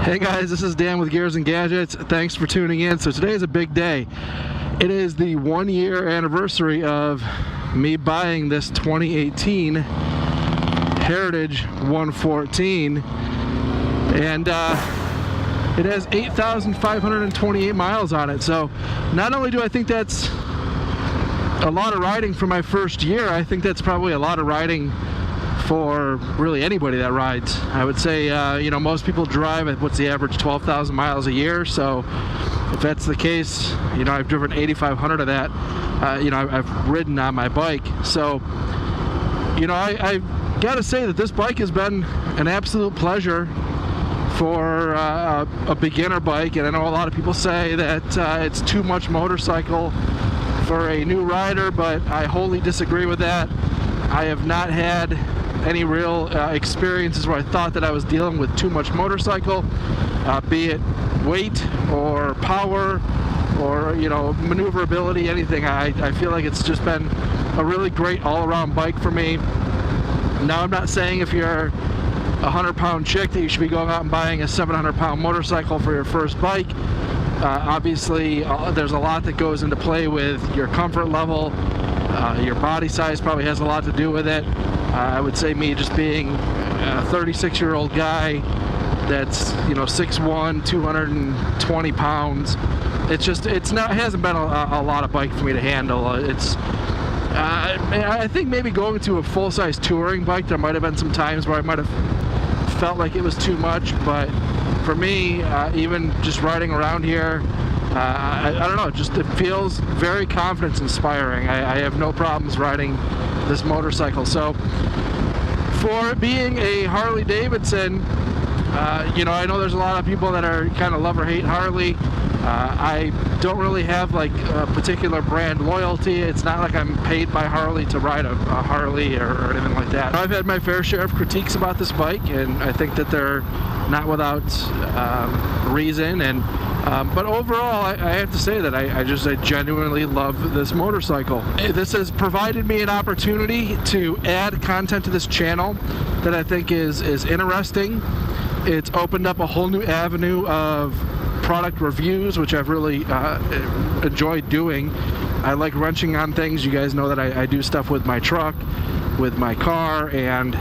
Hey guys, this is Dan with Gears and Gadgets. Thanks for tuning in. So today is a big day. It is the 1-year anniversary of me buying this 2018 Heritage 114, and it has 8,528 miles on it. So not only do I think that's a lot of riding for my first year, I think that's probably a lot of riding for really anybody that rides. I would say, you know, most people drive at what's the average 12,000 miles a year. So if that's the case, you know, I've driven 8,500 of that. You know, I've ridden on my bike. So, you know, I gotta say that this bike has been an absolute pleasure for a beginner bike. And I know a lot of people say that it's too much motorcycle for a new rider, but I wholly disagree with that. I have not had any real experiences where I thought that I was dealing with too much motorcycle, be it weight or power or, you know, maneuverability, anything. I feel like it's just been a really great all-around bike for me. Now, I'm not saying if you're a 100-pound chick that you should be going out and buying a 700-pound motorcycle for your first bike. Obviously, there's a lot that goes into play with your comfort level. Your body size probably has a lot to do with it. I would say me just being a 36-year-old guy that's, you know, 6'1", 220 pounds. It hasn't been a lot of bike for me to handle. I think maybe going to a full-size touring bike, there might have been some times where I might have felt like it was too much, but for me, even just riding around here, I don't know, just it feels very confidence inspiring. I have no problems riding this motorcycle. So for being a Harley-Davidson, you know, I know there's a lot of people that are kind of love or hate Harley. I don't really have like a particular brand loyalty. It's not like I'm paid by Harley to ride a Harley or anything like that. I've had my fair share of critiques about this bike, and I think that they're not without reason. And but overall, I have to say that I genuinely love this motorcycle. This has provided me an opportunity to add content to this channel that I think is interesting. It's opened up a whole new avenue of product reviews, which I've really enjoyed doing. I like wrenching on things. You guys know that I do stuff with my truck, with my car, and,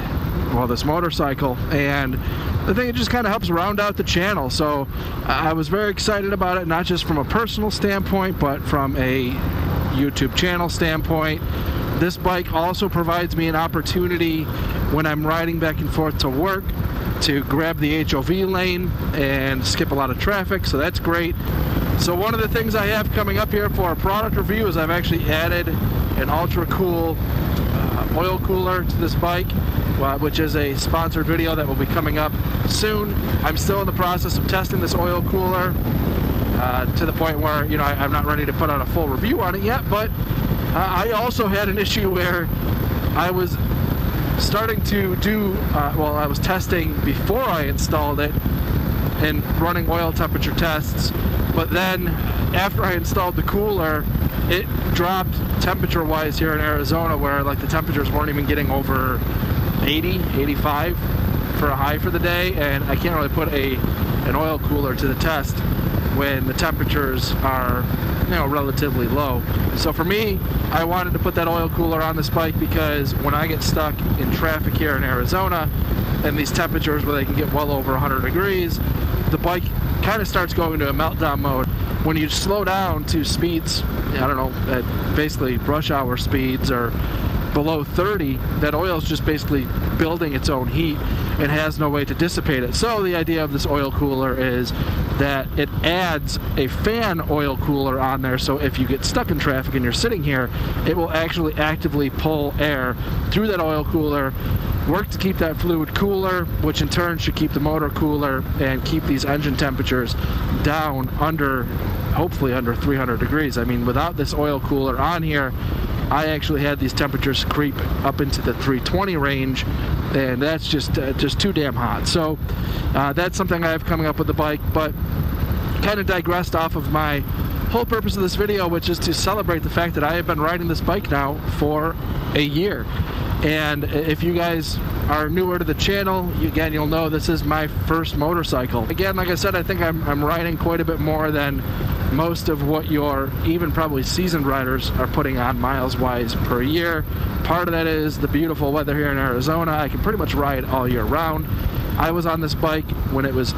well, this motorcycle. And I think it just kind of helps round out the channel. So I was very excited about it, not just from a personal standpoint, but from a YouTube channel standpoint. This bike also provides me an opportunity when I'm riding back and forth to work to grab the HOV lane and skip a lot of traffic, so that's great. So one of the things I have coming up here for a product review is I've actually added an ultra cool oil cooler to this bike, which is a sponsored video that will be coming up soon. I'm still in the process of testing this oil cooler to the point where, you know, I'm not ready to put out a full review on it yet, but I also had an issue where I was starting to do, well, I was testing before I installed it and running oil temperature tests, but then after I installed the cooler, it dropped temperature-wise here in Arizona, where like the temperatures weren't even getting over 80, 85 for a high for the day, and I can't really put an oil cooler to the test when the temperatures are, you know, relatively low. So for me, I wanted to put that oil cooler on this bike because when I get stuck in traffic here in Arizona and these temperatures where they can get well over 100 degrees, the bike kind of starts going into a meltdown mode. When you slow down to speeds, I don't know, at basically rush hour speeds or below 30, that oil is just basically building its own heat and has no way to dissipate it. So the idea of this oil cooler is that it adds a fan oil cooler on there, so if you get stuck in traffic and you're sitting here, it will actually actively pull air through that oil cooler, work to keep that fluid cooler, which in turn should keep the motor cooler and keep these engine temperatures down under, hopefully under 300 degrees. I mean, without this oil cooler on here, I actually had these temperatures creep up into the 320 range, and that's just too damn hot. So that's something I have coming up with the bike, but kind of digressed off of my whole purpose of this video, which is to celebrate the fact that I have been riding this bike now for a year. And if you guys are newer to the channel, again, you'll know this is my first motorcycle. Again, like I said, I think I'm riding quite a bit more than most of what your even probably seasoned riders are putting on miles-wise per year. Part of that is the beautiful weather here in Arizona. I can pretty much ride all year round. I was on this bike when it was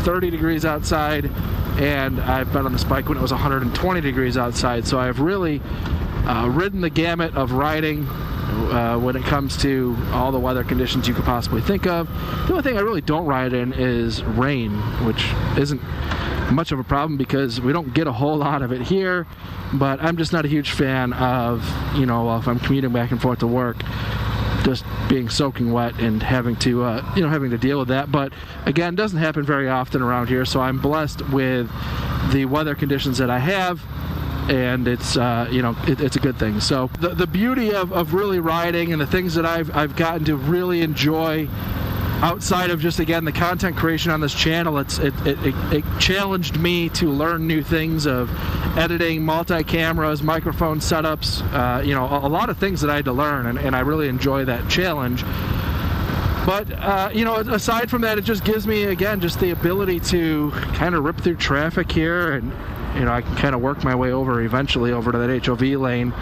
30 degrees outside, and I've been on this bike when it was 120 degrees outside. So I've really ridden the gamut of riding when it comes to all the weather conditions you could possibly think of. The only thing I really don't ride in is rain, which isn't much of a problem because we don't get a whole lot of it here, but I'm just not a huge fan of, you know, if I'm commuting back and forth to work, just being soaking wet and having to having to deal with that. But again, it doesn't happen very often around here, so I'm blessed with the weather conditions that I have, and it's it's a good thing. So the beauty of really riding and the things that I've gotten to really enjoy outside of just, again, the content creation on this channel, it challenged me to learn new things of editing, multi-cameras, microphone setups, a lot of things that I had to learn, and I really enjoy that challenge. But, aside from that, it just gives me, again, just the ability to kind of rip through traffic here, and, I can kind of work my way eventually over to that HOV lane,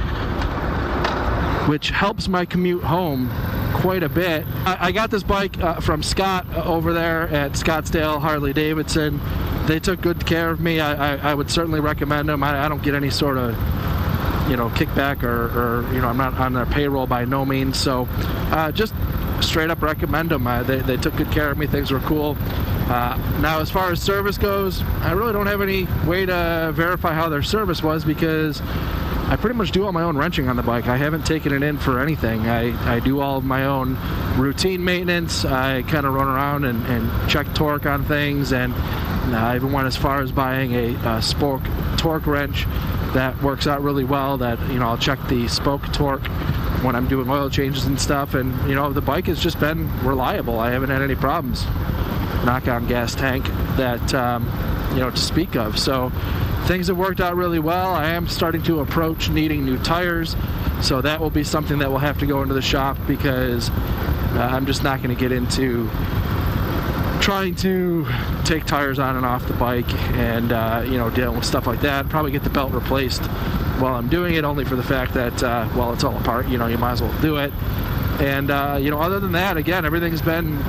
which helps my commute home quite a bit. I got this bike from Scott over there at Scottsdale Harley-Davidson. They took good care of me. I would certainly recommend them. I don't get any sort of kickback or I'm not on their payroll by no means, so just straight up recommend them. They took good care of me. Things were cool. Now, as far as service goes, I really don't have any way to verify how their service was because I pretty much do all my own wrenching on the bike. I haven't taken it in for anything. I do all of my own routine maintenance. I kind of run around and check torque on things, and I even went as far as buying a spoke torque wrench that works out really well. That I'll check the spoke torque when I'm doing oil changes and stuff, and the bike has just been reliable. I haven't had any problems. Knock on gas tank that to speak of. So things have worked out really well. I am starting to approach needing new tires, so that will be something that will have to go into the shop because I'm just not going to get into trying to take tires on and off the bike and dealing with stuff like that. Probably get the belt replaced while I'm doing it, only for the fact that while it's all apart, you might as well do it. And other than that, again, everything's been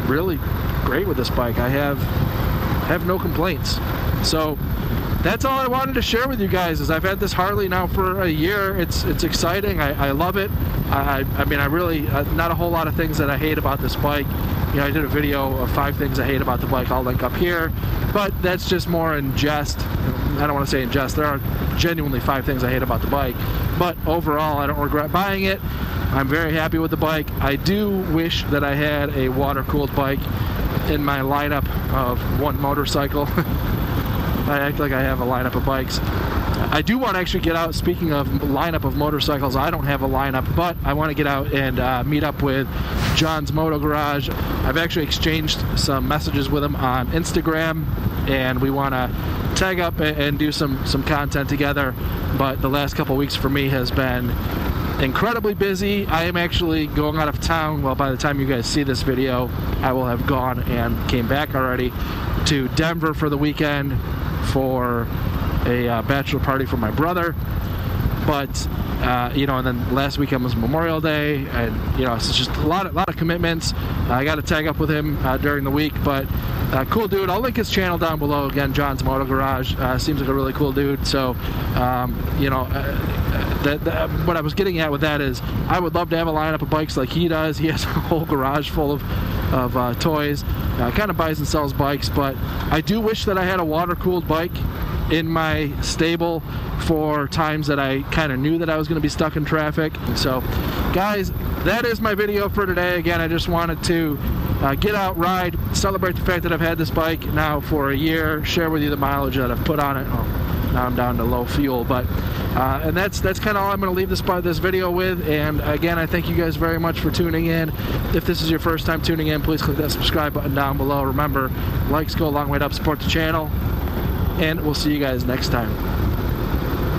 really great with this bike. I have no complaints. So that's all I wanted to share with you guys. Is I've had this Harley now for a year. It's exciting. I love it. I mean, I really not a whole lot of things that I hate about this bike. I did a video of 5 things I hate about the bike. I'll link up here, but that's just more in jest. I don't want to say in jest. There are genuinely 5 things I hate about the bike, but overall, I don't regret buying it. I'm very happy with the bike. I do wish that I had a water-cooled bike in my lineup of one motorcycle. I act like I have a lineup of bikes. I do want to actually get out. Speaking of lineup of motorcycles, I don't have a lineup, but I want to get out and meet up with John's Moto Garage. I've actually exchanged some messages with him on Instagram, and we want to tag up and do some content together. But the last couple weeks for me has been incredibly busy. I am actually going out of town. Well, by the time you guys see this video, I will have gone and came back already to Denver for the weekend for a bachelor party for my brother. But and then last weekend was Memorial Day, and it's just a lot of commitments. I got to tag up with him during the week, but cool dude. I'll link his channel down below. Again, John's Moto Garage. Seems like a really cool dude. So what I was getting at with that is I would love to have a lineup of bikes like he does. He has a whole garage full of toys. Kind of buys and sells bikes, but I do wish that I had a water-cooled bike in my stable for times that I kind of knew that I was going to be stuck in traffic. So guys, that is my video for today. Again, I just wanted to get out, ride, celebrate the fact that I've had this bike now for a year, share with you the mileage that I've put on it. Now I'm down to low fuel, but and that's kind of all I'm going to leave this video with. And again, I thank you guys very much for tuning in. If this is your first time tuning in, please click that subscribe button down below. Remember, likes go a long way to help support the channel, and we'll see you guys next time.